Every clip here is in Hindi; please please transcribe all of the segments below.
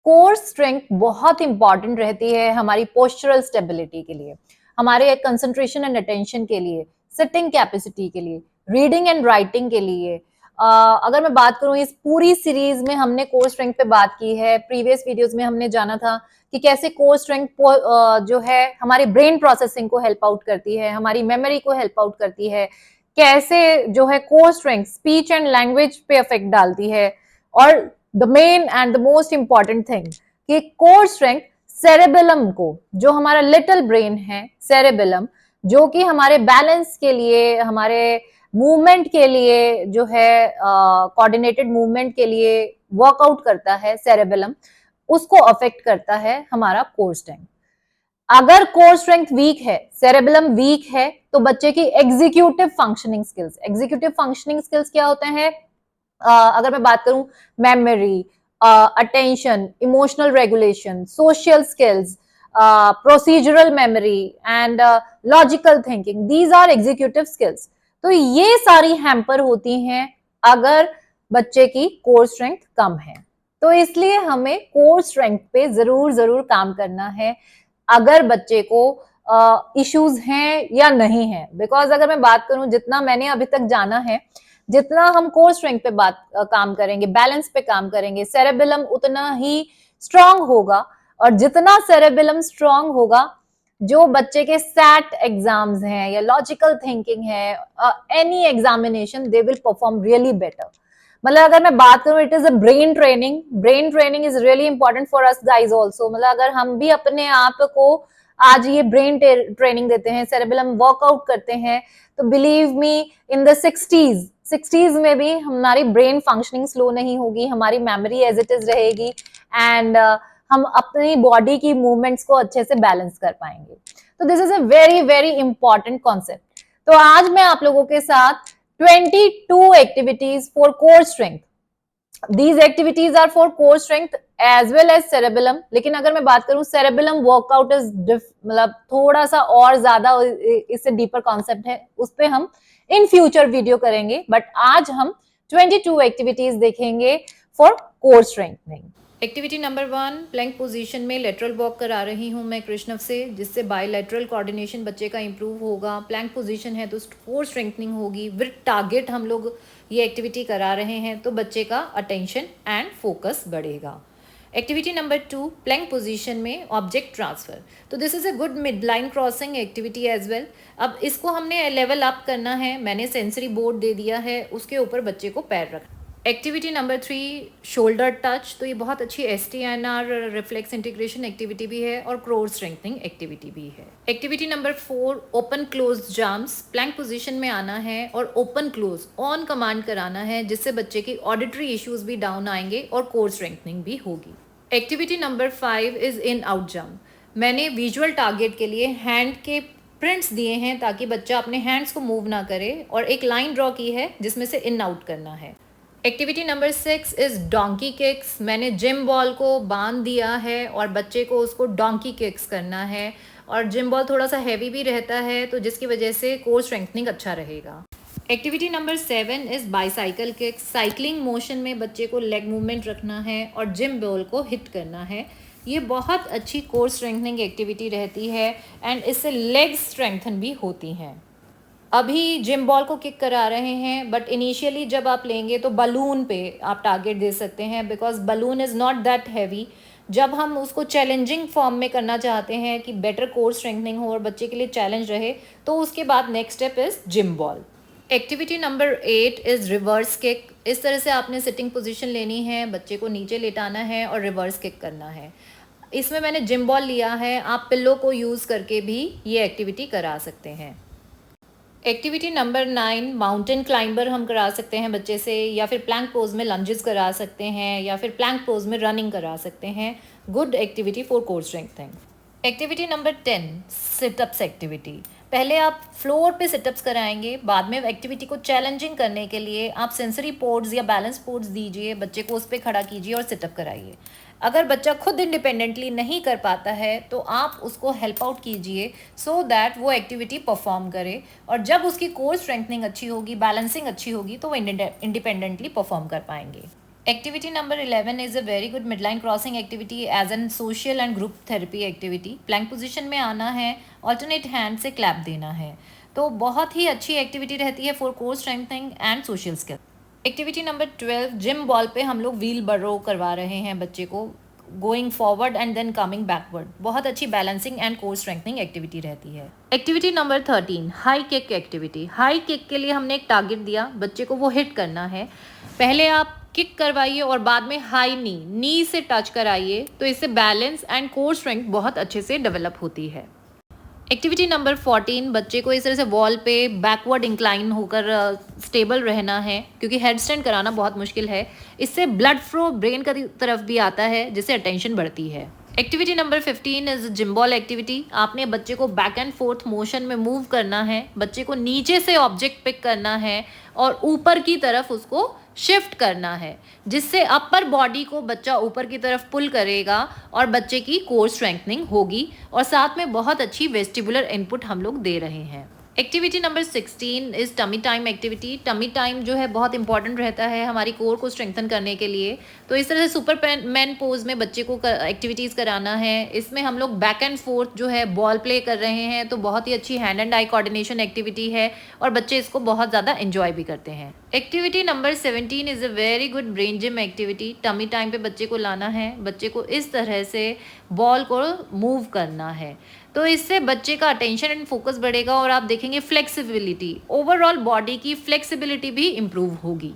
कोर स्ट्रेंथ बहुत इंपॉर्टेंट रहती है हमारी पोस्चरल स्टेबिलिटी के लिए, हमारे कंसंट्रेशन एंड अटेंशन के लिए, सिटिंग कैपेसिटी के लिए, रीडिंग एंड राइटिंग के लिए। अगर मैं बात करूं, इस पूरी सीरीज में हमने कोर स्ट्रेंथ पे बात की है। प्रीवियस वीडियोस में हमने जाना था कि कैसे कोर स्ट्रेंथ जो है हमारे ब्रेन प्रोसेसिंग को हेल्प आउट करती है, हमारी मेमोरी को हेल्प आउट करती है, कैसे जो है core strength speech and language पे इफेक्ट डालती है, और the main and the most important thing कि कोर स्ट्रेंथ सेरेबेलम को, जो हमारा लिटिल ब्रेन है सेरेबेलम, जो कि हमारे बैलेंस के लिए, हमारे मूवमेंट के लिए जो है कोऑर्डिनेटेड मूवमेंट के लिए वर्कआउट करता है सेरेबेलम, उसको अफेक्ट करता है हमारा कोर स्ट्रेंथ। अगर कोर स्ट्रेंथ वीक है, सेरेबेलम वीक है, तो बच्चे की एग्जीक्यूटिव फंक्शनिंग स्किल्स क्या होते हैं? अगर मैं बात करूं, memory, attention, emotional regulation, social skills, procedural memory and logical thinking, these are executive skills. तो ये सारी हैम्पर होती हैं अगर बच्चे की कोर स्ट्रेंथ कम है। तो इसलिए हमें कोर स्ट्रेंथ पे जरूर काम करना है अगर बच्चे को इश्यूज हैं या नहीं है। बिकॉज अगर मैं बात करूं, जितना मैंने अभी तक जाना है, जितना हम कोर स्ट्रेंथ पे काम करेंगे, बैलेंस पे काम करेंगे, सेरेबेलम उतना ही स्ट्रांग होगा। और जितना सेरेबेलम स्ट्रांग होगा, जो बच्चे के सैट एग्जाम्स हैं या लॉजिकल थिंकिंग है, any examination, they will perform really better. मतलब अगर मैं बात करूं, it is a brain training is really important for us guys also. मतलब अगर हम भी अपने आप को आज ये ब्रेन ट्रेनिंग देते हैं, सेरेबेलम वर्कआउट करते हैं, तो believe me, in the 60s में भी हमारी ब्रेन फंक्शनिंग स्लो नहीं होगी, हमारी मेमोरी एज इट इज रहेगी, एंड हम अपनी बॉडी की मूवमेंट्स को अच्छे से बैलेंस कर पाएंगे। तो this is a very important concept. तो आज मैं आप लोगों के साथ 22 activities for core strength, these activities are for core strength as well as cerebellum। लेकिन अगर मैं बात करूं, cerebellum workout is मतलब थोड़ा सा और ज्यादा इससे डीपर कॉन्सेप्ट है, उस पे हम इन फ्यूचर वीडियो करेंगे। बट आज हम 22 एक्टिविटीज देखेंगे for core strengthening. Activity number 1, Planck position में लेटरल वॉक करा रही हूँ मैं कृष्णव से, जिससे बायलैटरल कोऑर्डिनेशन बच्चे का इंप्रूव होगा। प्लैंक पोजीशन है तो कोर स्ट्रेंथनिंग होगी। विद टारगेट हम लोग ये एक्टिविटी करा रहे हैं, तो बच्चे का अटेंशन एंड फोकस बढ़ेगा। एक्टिविटी नंबर 2, प्लैंक पोजीशन में ऑब्जेक्ट ट्रांसफर। तो this is a good mid line crossing activity as well. अब इसको हमने लेवल अप करना है। मैंने सेंसरी बोर्ड दे दिया है, उसके ऊपर बच्चे को पैर रखना। Activity number 3, shoulder touch. तो ये बहुत अच्छी STNR रिफ्लेक्स इंटीग्रेशन एक्टिविटी भी है और कोर स्ट्रेंथनिंग एक्टिविटी भी है। Activity number 4, open close jumps. Planck position में आना है और ओपन क्लोज ऑन कमांड कराना है, जिससे बच्चे की ऑडिटरी इश्यूज भी डाउन आएंगे और कोर स्ट्रेंथनिंग भी होगी। Activity number 5 is in out jump. मैंने विजुअल टारगेट के लिए हैंड के प्रिंट्स दिए हैं ताकि बच्चा अपने हैंड्स को मूव ना करे, और एक लाइन ड्रॉ की है जिसमें से इन आउट करना है। Activity number 6 is donkey kicks. मैंने जिम बॉल को बांध दिया है और बच्चे को उसको डोंकी किक्स करना है, और जिम बॉल थोड़ा सा हैवी भी रहता है, तो जिसकी वजह से कोर स्ट्रेंथनिंग अच्छा रहेगा। Activity number 7 is bicycle kicks. Cycling motion में बच्चे को लेग मूवमेंट रखना है और जिम बॉल को हिट करना है। ये बहुत अच्छी कोर स्ट्रेंथनिंग एक्टिविटी रहती है, एंड इससे लेग स्ट्रेंथन भी होती हैं। अभी जिम बॉल को किक करा रहे हैं, बट इनिशियली जब आप लेंगे तो बलून पे आप टारगेट दे सकते हैं, because balloon is not that heavy. जब हम उसको चैलेंजिंग फॉर्म में करना चाहते हैं कि बेटर कोर स्ट्रेंथनिंग हो और बच्चे के लिए चैलेंज रहे, तो उसके बाद next step is gym ball. Activity number 8 is reverse kick. इस तरह से आपने सिटिंग पोजीशन लेनी है, बच्चे को नीचे लेटाना है और रिवर्स किक करना है। इसमें मैंने जिम बॉल लिया है, आप पिल्लो को यूज़ करके भी ये एक्टिविटी करा सकते हैं। एक्टिविटी नंबर 9, माउंटेन क्लाइंबर हम करा सकते हैं बच्चे से, या फिर प्लैंक पोज में लंजेस करा सकते हैं, या फिर प्लैंक पोज में रनिंग करा सकते हैं। Good activity for core strengthening. Activity number 10, sit-ups activity. पहले आप फ्लोर पे सिटअप्स कराएंगे, बाद में एक्टिविटी को चैलेंजिंग करने के लिए आप सेंसरी पोर्ट्स या बैलेंस पोर्ट्स दीजिए, बच्चे को उस पर खड़ा कीजिए और सिटअप कराइए। अगर बच्चा खुद इंडिपेंडेंटली नहीं कर पाता है तो आप उसको हेल्प आउट कीजिए, सो दैट वो एक्टिविटी परफॉर्म करे, और जब उसकी कोर स्ट्रेंथनिंग अच्छी होगी, बैलेंसिंग अच्छी होगी, तो वो इंडिपेंडेंटली परफॉर्म कर पाएंगे। Activity number 11 is a very good midline crossing activity as an social and group therapy activity. Plank position में आना है, alternate hand से clap देना है, तो बहुत ही अच्छी एक्टिविटी रहती है for core strengthening and social skill. Activity number 12, gym ball पे हम लोग व्हील बरो करवा रहे हैं बच्चे को, going forward and then coming backward. बहुत अच्छी balancing and core strengthening activity रहती है। Activity number 13, high kick activity. High kick के लिए हमने एक टारगेट दिया, बच्चे को वो हिट करना है। पहले आप किक करवाइए और बाद में हाई नी से टच कराइए, तो इससे बैलेंस एंड कोर स्ट्रेंथ बहुत अच्छे से डेवलप होती है। एक्टिविटी नंबर 14, बच्चे को इस तरह से वॉल पे बैकवर्ड इंक्लाइन होकर स्टेबल रहना है, क्योंकि हेड स्टैंड कराना बहुत मुश्किल है। इससे ब्लड फ्लो ब्रेन की तरफ भी आता है, जिससे अटेंशन बढ़ती है। Activity number 15 is gym ball activity. आपने बच्चे को बैक एंड फोर्थ मोशन में मूव करना है, बच्चे को नीचे से ऑब्जेक्ट पिक करना है और ऊपर की तरफ उसको शिफ्ट करना है, जिससे अपर बॉडी को बच्चा ऊपर की तरफ पुल करेगा और बच्चे की कोर स्ट्रेंथनिंग होगी, और साथ में बहुत अच्छी वेस्टिबुलर इनपुट हम लोग दे रहे हैं। Activity number 16 is tummy time activity. Tummy time जो है बहुत इंपॉर्टेंट रहता है हमारी कोर को स्ट्रेंथन करने के लिए। तो इस तरह से सुपर मैन पोज में बच्चे को एक्टिविटीज़ कराना है। इसमें हम लोग बैक एंड फोर्थ जो है बॉल प्ले कर रहे हैं, तो बहुत ही अच्छी hand and eye coordination activity है और बच्चे इसको बहुत ज़्यादा एंजॉय भी करते हैं। Activity number 17 is a very good brain gym activity. Tummy time पे बच्चे को लाना है, बच्चे को इस तरह से बॉल को मूव करना है, तो इससे बच्चे का अटेंशन एंड फोकस बढ़ेगा और आप देखेंगे फ्लेक्सिबिलिटी, ओवरऑल बॉडी की फ्लेक्सिबिलिटी भी इम्प्रूव होगी।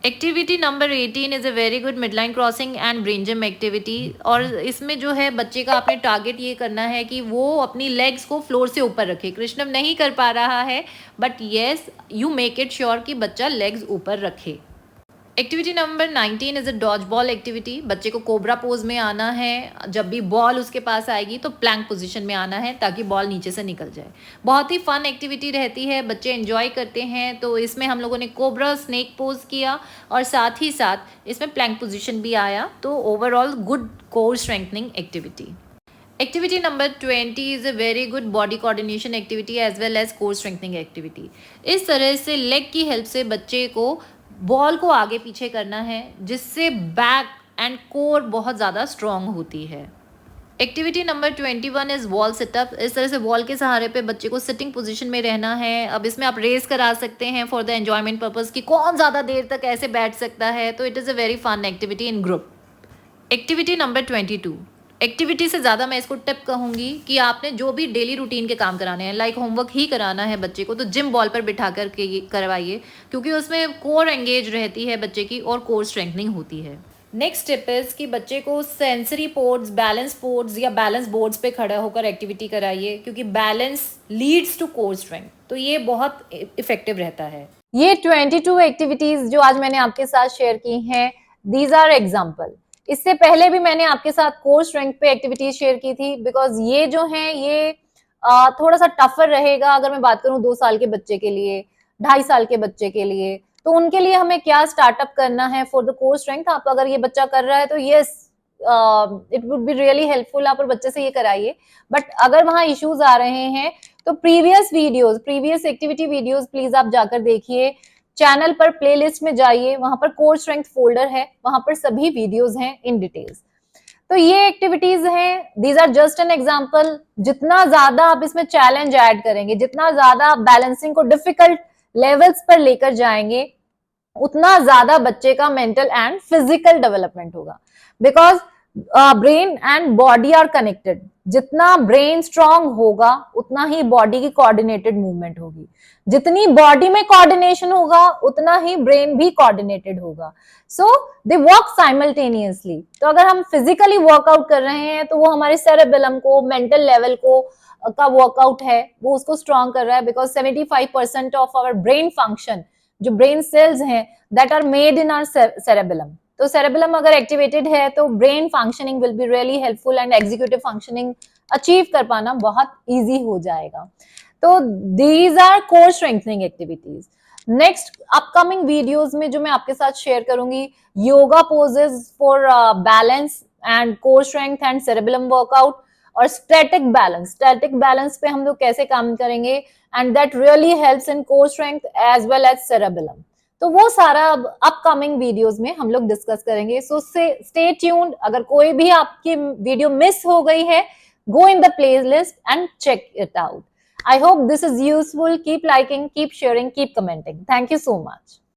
Activity number 18 is a very good midline crossing and brain gym activity. और इसमें जो है बच्चे का आपने टारगेट ये करना है कि वो अपनी लेग्स को फ्लोर से ऊपर रखे। कृष्णम नहीं कर पा रहा है, but yes you make it sure कि बच्चा लेग्स ऊपर रखे। Activity number 19 is a dodge ball activity. बच्चे को कोबरा पोज में आना है, जब भी बॉल उसके पास आएगी तो प्लैंक पोजीशन में आना है ताकि बॉल नीचे से निकल जाए। बहुत ही फन एक्टिविटी रहती है, बच्चे एंजॉय करते हैं। तो इसमें हम लोगों ने कोबरा स्नेक पोज किया और साथ ही साथ इसमें प्लैंक पोजीशन भी आया, तो overall good core strengthening activity. Activity number 20 is a very good body coordination activity as well as core strengthening activity. इस तरह से लेग की हेल्प से बच्चे को बॉल को आगे पीछे करना है, जिससे बैक एंड कोर बहुत ज़्यादा स्ट्रॉन्ग होती है। Activity number 21 is wall sit up. इस तरह से वॉल के सहारे पे बच्चे को सिटिंग पोजीशन में रहना है। अब इसमें आप रेस करा सकते हैं फॉर द एंजॉयमेंट पर्पज़ कि कौन ज़्यादा देर तक ऐसे बैठ सकता है, तो it is a very fun activity in group. Activity number 22, activity से ज़्यादा मैं इसको टिप कहूँगी कि आपने जो भी डेली रूटीन के काम कराने हैं, लाइक होमवर्क ही कराना है बच्चे को, तो जिम बॉल पर बिठा कर के करवाइए, क्योंकि उसमें कोर एंगेज रहती है बच्चे की और कोर स्ट्रेंथनिंग होती है। नेक्स्ट टिप इज़ कि बच्चे को सेंसरी पोर्ट्स, बैलेंस पोर्ट्स या बैलेंस बोर्ड्स पे खड़ा होकर एक्टिविटी कराइए, क्योंकि balance leads to core strength, तो ये बहुत इफेक्टिव रहता है। ये 22 एक्टिविटीज जो आज मैंने आपके साथ शेयर की हैं, दीज आर एग्जाम्पल। इससे पहले भी मैंने आपके साथ कोर स्ट्रेंथ पे एक्टिविटीज शेयर की थी, बिकॉज ये जो है ये थोड़ा सा टफर रहेगा अगर मैं बात करूं 2 साल के बच्चे के लिए, 2.5 साल के बच्चे के लिए। तो उनके लिए हमें क्या स्टार्टअप करना है फॉर द कोर स्ट्रेंथ, आप अगर ये बच्चा कर रहा है तो yes it would be really helpful, आप और बच्चे से ये कराइए। बट अगर वहां इश्यूज आ रहे हैं तो प्रीवियस एक्टिविटी वीडियोस प्लीज आप जाकर देखिए। चैनल पर प्लेलिस्ट में जाइए, वहां पर कोर स्ट्रेंथ फोल्डर है, वहां पर सभी वीडियोस हैं इन डिटेल्स। तो ये एक्टिविटीज हैं, these are just an example. जितना ज्यादा आप इसमें चैलेंज ऐड करेंगे, जितना ज्यादा आप बैलेंसिंग को डिफिकल्ट लेवल्स पर लेकर जाएंगे, उतना ज्यादा बच्चे का मेंटल एंड फिजिकल डेवलपमेंट होगा। Because brain and body are connected. जितना ब्रेन स्ट्रांग होगा उतना ही बॉडी की कोऑर्डिनेटेड मूवमेंट होगी। जितनी बॉडी में कोऑर्डिनेशन होगा उतना ही ब्रेन भी कोऑर्डिनेटेड होगा। सो दे वर्क साइमल्टेनियसली। तो अगर हम फिजिकली वर्कआउट कर रहे हैं तो वो हमारे सेरेबेलम को, मेंटल लेवल को का वर्कआउट है, वो उसको स्ट्रांग कर रहा है। Because 75% of our brain function, जो ब्रेन सेल्स हैं, that are made in our cerebellum. तो सेरेबेलम अगर एक्टिवेटेड है तो brain functioning will be really helpful and executive functioning achieve कर पाना बहुत इजी हो जाएगा। तो these are core strengthening activities. Next upcoming videos में जो मैं आपके साथ शेयर करूंगी, yoga poses for balance and core strength and cerebellum workout, और स्टैटिक बैलेंस पे हम लोग कैसे काम करेंगे, and that really helps in core strength as well as cerebellum. तो वो सारा अब अपकमिंग वीडियोस में हम लोग डिस्कस करेंगे। So stay tuned. अगर कोई भी आपकी वीडियो मिस हो गई है, go in the playlist and check it out. I hope this is useful. Keep liking, keep sharing, keep commenting. Thank you so much.